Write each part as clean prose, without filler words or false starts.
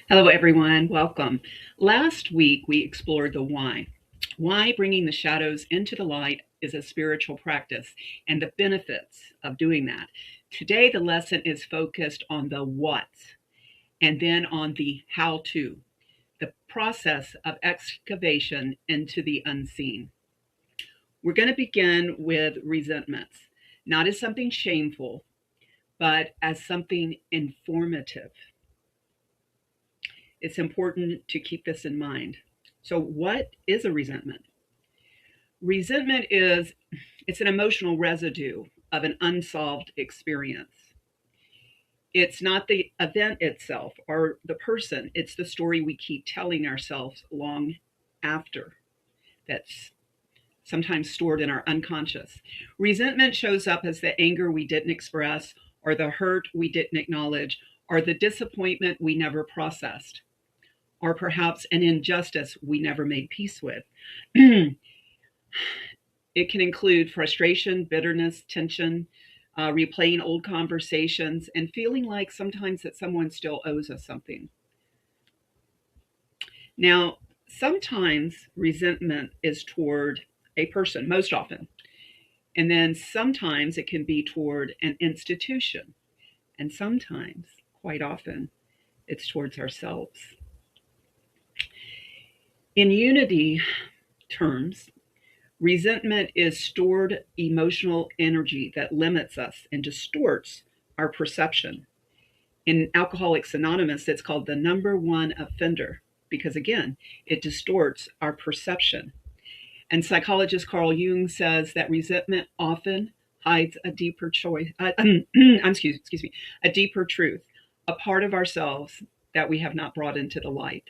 Hello, everyone. Welcome. Last week, we explored the why. Why bringing the shadows into the light is a spiritual practice and the benefits of doing that. Today, the lesson is focused on the what and then on the how to, the process of excavation into the unseen. We're going to begin with resentments, not as something shameful, but as something informative. It's important to keep this in mind. So, what is a resentment? Resentment is it's an emotional residue of an unsolved experience. It's not the event itself or the person, it's the story we keep telling ourselves long after that's sometimes stored in our unconscious. Resentment shows up as the anger we didn't express, or the hurt we didn't acknowledge, or the disappointment we never processed, or perhaps an injustice we never made peace with. It can include frustration, bitterness, tension, replaying old conversations, and feeling like sometimes that someone still owes us something. Now, sometimes resentment is toward a person, most often. And then sometimes it can be toward an institution. And sometimes, quite often, it's towards ourselves. In unity terms, resentment is stored emotional energy that limits us and distorts our perception. In Alcoholics Anonymous, it's called the number one offender because, again, it distorts our perception. And psychologist Carl Jung says that resentment often hides a deeper excuse me, a deeper truth, a part of ourselves that we have not brought into the light,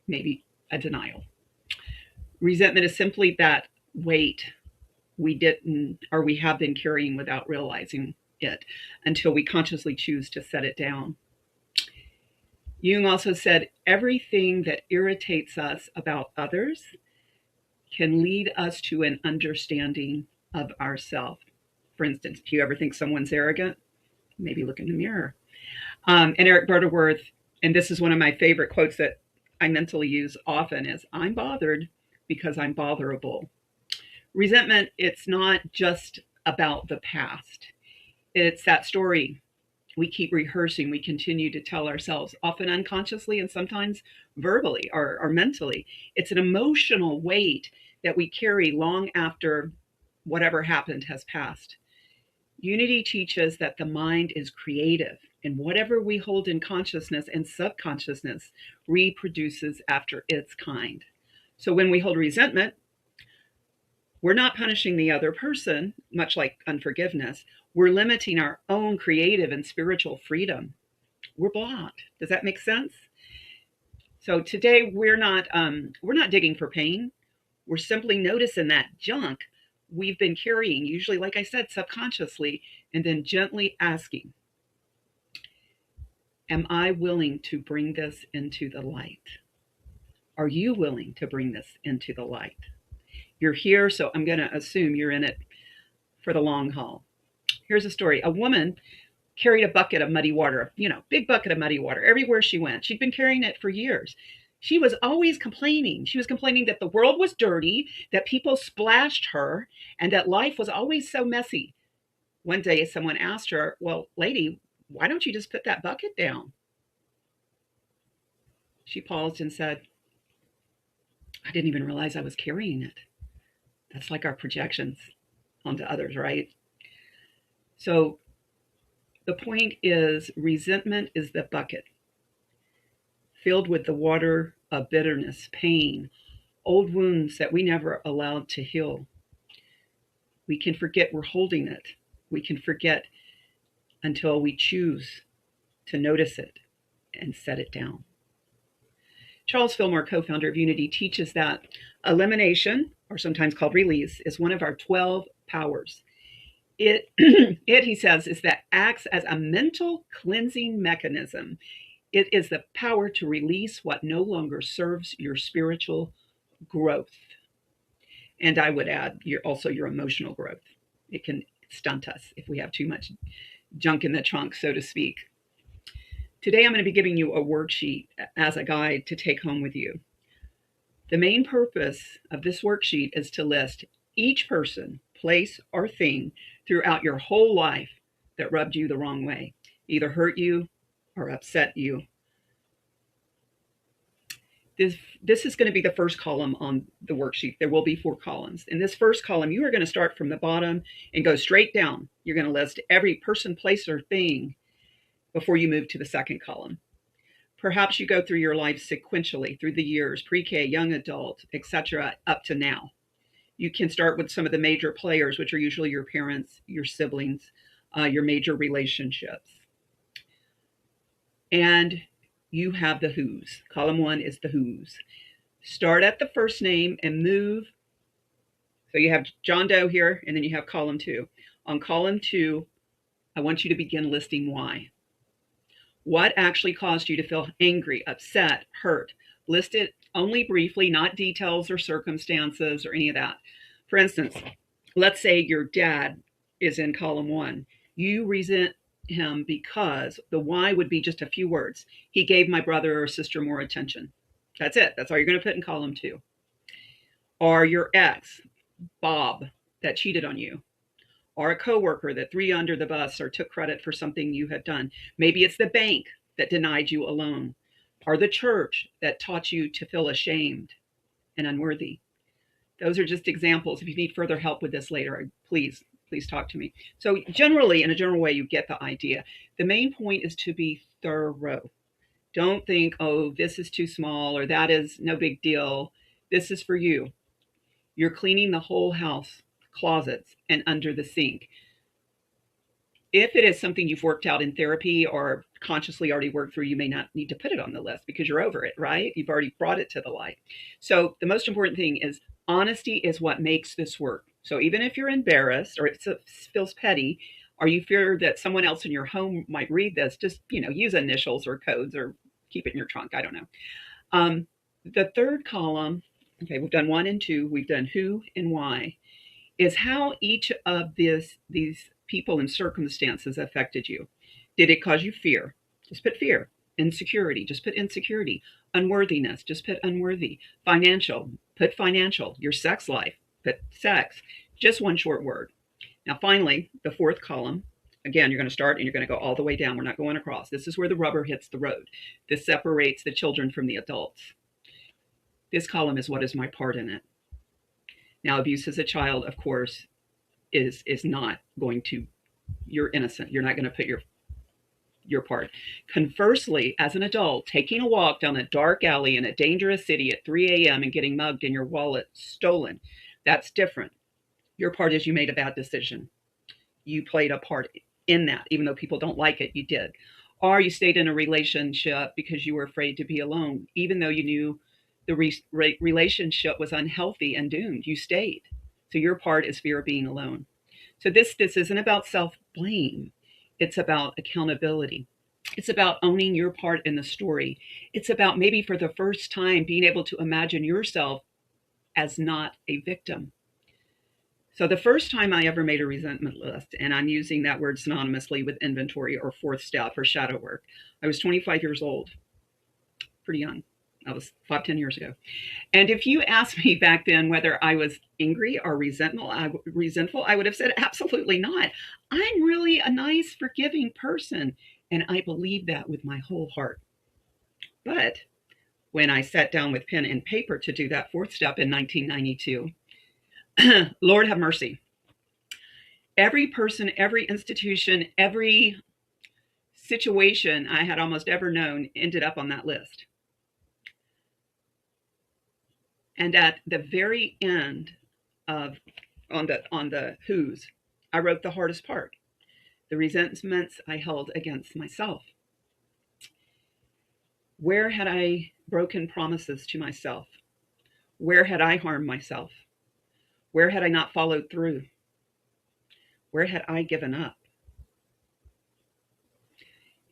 maybe a denial. Resentment is simply that weight we didn't or we have been carrying without realizing it until we consciously choose to set it down. Jung also said everything that irritates us about others can lead us to an understanding of ourselves. For instance, do you ever think someone's arrogant? Maybe look in the mirror. And Eric Butterworth, and this is one of my favorite quotes that I mentally use often, is I'm bothered because I'm botherable. Resentment, it's not just about the past. It's that story we keep rehearsing, we continue to tell ourselves, often unconsciously and sometimes verbally or mentally. It's an emotional weight that we carry long after whatever happened has passed. Unity teaches that the mind is creative, and whatever we hold in consciousness and subconsciousness reproduces after its kind. So when we hold resentment, we're not punishing the other person, much like unforgiveness. We're limiting our own creative and spiritual freedom. We're blocked. Does that make sense? So today we're not digging for pain. We're simply noticing that junk we've been carrying, usually, like I said, subconsciously, and then gently asking, am I willing to bring this into the light? Are you willing to bring this into the light? You're here, so I'm going to assume you're in it for the long haul. Here's a story. A woman carried a bucket of muddy water, big bucket of muddy water everywhere she went. She'd been carrying it for years. She was always complaining. She was complaining that the world was dirty, that people splashed her, and that life was always so messy. One day, someone asked her, well, lady, why don't you just put that bucket down? She paused and said, I didn't even realize I was carrying it. That's like our projections onto others, right? So the point is, resentment is the bucket filled with the water of bitterness, pain, old wounds that we never allowed to heal. We can forget we're holding it. We can forget until we choose to notice it and set it down. Charles Fillmore, co-founder of Unity, teaches that elimination, or sometimes called release, is one of our 12 powers. It, he says, is that acts as a mental cleansing mechanism. It is the power to release what no longer serves your spiritual growth. And I would add also your emotional growth. It can stunt us if we have too much junk in the trunk, so to speak. Today, I'm going to be giving you a worksheet as a guide to take home with you. The main purpose of this worksheet is to list each person, place, or thing throughout your whole life that rubbed you the wrong way, either hurt you or upset you. This is going to be the first column on the worksheet. There will be 4 columns. In this first column, you are going to start from the bottom and go straight down. You're going to list every person, place, or thing before you move to the second column. Perhaps you go through your life sequentially through the years, pre-K, young adult, etc., up to now. You can start with some of the major players, which are usually your parents, your siblings, your major relationships. And you have the who's. Column 1 is the who's. Start at the first name and move. So you have John Doe here, and then you have column 2. On column 2, I want you to begin listing why. What actually caused you to feel angry, upset, hurt? List it only briefly, not details or circumstances or any of that. For instance, let's say your dad is in column 1. You resent him because the why would be just a few words. He gave my brother or sister more attention. That's it. That's all you're going to put in column 2. Or your ex, Bob, that cheated on you. Or a coworker that threw you under the bus or took credit for something you had done. Maybe it's the bank that denied you a loan, or the church that taught you to feel ashamed and unworthy. Those are just examples. If you need further help with this later, please talk to me. So generally, in a general way, you get the idea. The main point is to be thorough. Don't think, oh, this is too small or that is no big deal. This is for you. You're cleaning the whole house, closets, and under the sink. If it is something you've worked out in therapy or consciously already worked through, you may not need to put it on the list because you're over it, right? You've already brought it to the light. So the most important thing is honesty is what makes this work. So even if you're embarrassed or it feels petty, or you fear that someone else in your home might read this, just, use initials or codes or keep it in your trunk. I don't know. The third column, okay, we've done 1 and 2. We've done who and why, is how each of these people and circumstances affected you. Did it cause you fear? Just put fear. Insecurity, just put insecurity. Unworthiness, just put unworthy. Financial, put financial. Your sex life, put sex. Just one short word. Now finally, the 4th column, again, you're going to start and you're going to go all the way down. We're not going across. This is where the rubber hits the road. This separates the children from the adults. This column is what is my part in it. Now, abuse as a child, of course, is not going to, you're innocent. You're not going to put your part. Conversely, as an adult, taking a walk down a dark alley in a dangerous city at 3 a.m. and getting mugged and your wallet stolen, that's different. Your part is you made a bad decision. You played a part in that. Even though people don't like it, you did. Or you stayed in a relationship because you were afraid to be alone, even though you knew the relationship was unhealthy and doomed. You stayed. So your part is fear of being alone. So this isn't about self-blame. It's about accountability. It's about owning your part in the story. It's about maybe for the first time being able to imagine yourself as not a victim. So the first time I ever made a resentment list, and I'm using that word synonymously with inventory or 4th step or shadow work, I was 25 years old, pretty young. That was 5-10 years ago. And if you asked me back then whether I was angry or resentful, I would have said absolutely not. I'm really a nice, forgiving person. And I believe that with my whole heart. But when I sat down with pen and paper to do that 4th step in 1992, Lord have mercy. Every person, every institution, every situation I had almost ever known ended up on that list. And at the very end of on the who's, I wrote the hardest part, the resentments I held against myself. Where had I broken promises to myself? Where had I harmed myself? Where had I not followed through? Where had I given up?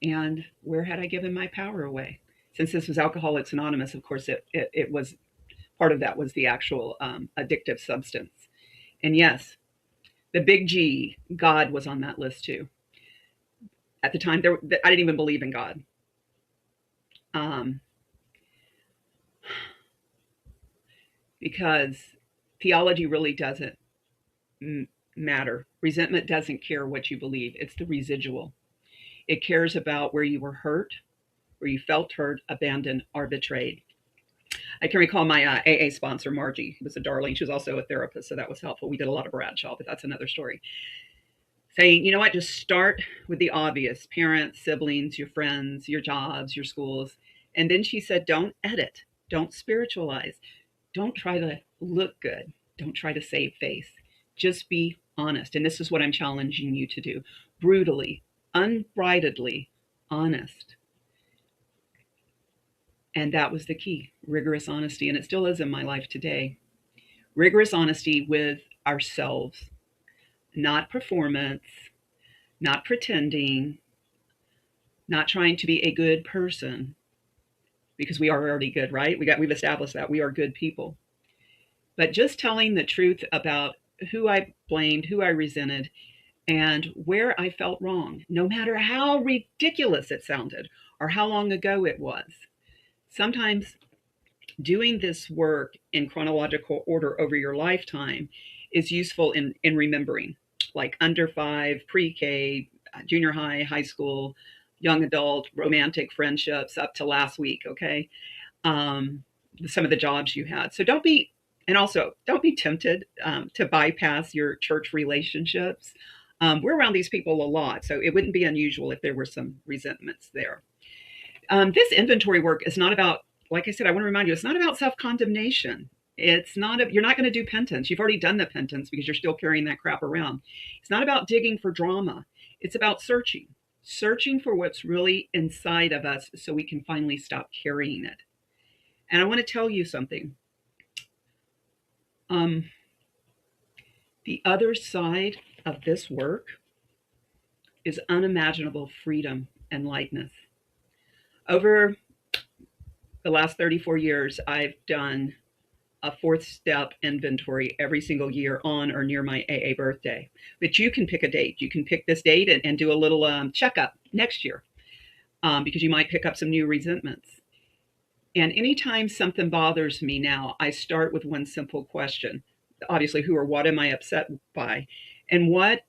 And where had I given my power away? Since this was Alcoholics Anonymous, of course, it was part of that was the actual addictive substance. And yes, the big G, God, was on that list too. At the time, I didn't even believe in God. Um, because theology really doesn't matter. Resentment doesn't care what you believe, it's the residual. It cares about where you were hurt, where you felt hurt, abandoned, or betrayed. I can recall my AA sponsor, Margie, who was a darling. She was also a therapist, so that was helpful. We did a lot of Bradshaw, but that's another story. Saying, you know what, just start with the obvious: parents, siblings, your friends, your jobs, your schools. And then she said, don't edit, don't spiritualize, don't try to look good, don't try to save face. Just be honest. And this is what I'm challenging you to do: brutally, unbridledly honest. And that was the key: rigorous honesty. And it still is in my life today. Rigorous honesty with ourselves, not performance, not pretending, not trying to be a good person, because we are already good, right? We've established that we are good people. But just telling the truth about who I blamed, who I resented, and where I felt wrong, no matter how ridiculous it sounded or how long ago it was. Sometimes doing this work in chronological order over your lifetime is useful in remembering, like under five, pre-K, junior high, high school, young adult, romantic friendships up to last week, okay? Some of the jobs you had. So don't be tempted to bypass your church relationships. We're around these people a lot, so it wouldn't be unusual if there were some resentments there. This inventory work is not about, like I said, I want to remind you, it's not about self-condemnation. It's not, you're not going to do penance. You've already done the penance because you're still carrying that crap around. It's not about digging for drama. It's about searching for what's really inside of us so we can finally stop carrying it. And I want to tell you something. The other side of this work is unimaginable freedom and lightness. Over the last 34 years, I've done a fourth step inventory every single year on or near my AA birthday. But you can pick a date. You can pick this date and do a little checkup next year because you might pick up some new resentments. And anytime something bothers me now, I start with one simple question. Obviously, who or what am I upset by? And what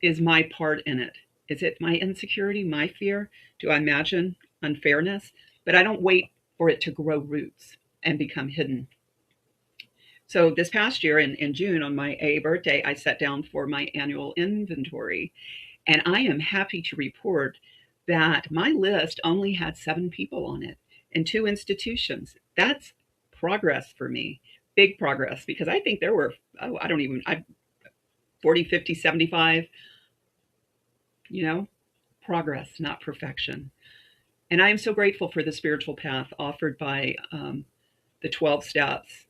is my part in it? Is it my insecurity, my fear? Do I imagine unfairness? But I don't wait for it to grow roots and become hidden. So this past year in June on my AA birthday, I sat down for my annual inventory. And I am happy to report that my list only had 7 people on it and 2 institutions. That's progress for me, big progress, because I think there were, 40, 50, 75, progress, not perfection. And I am so grateful for the spiritual path offered by the 12 steps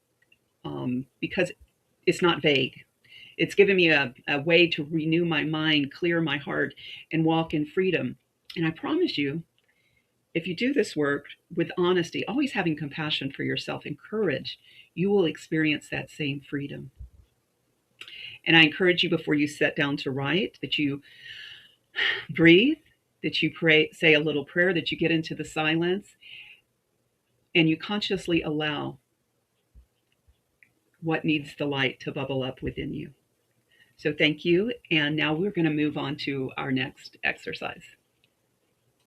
because it's not vague. It's given me a way to renew my mind, clear my heart, and walk in freedom. And I promise you, if you do this work with honesty, always having compassion for yourself and courage, you will experience that same freedom. And I encourage you, before you sit down to write, that you breathe, that you pray, say a little prayer, that you get into the silence, and you consciously allow what needs the light to bubble up within you. So thank you. And now we're going to move on to our next exercise.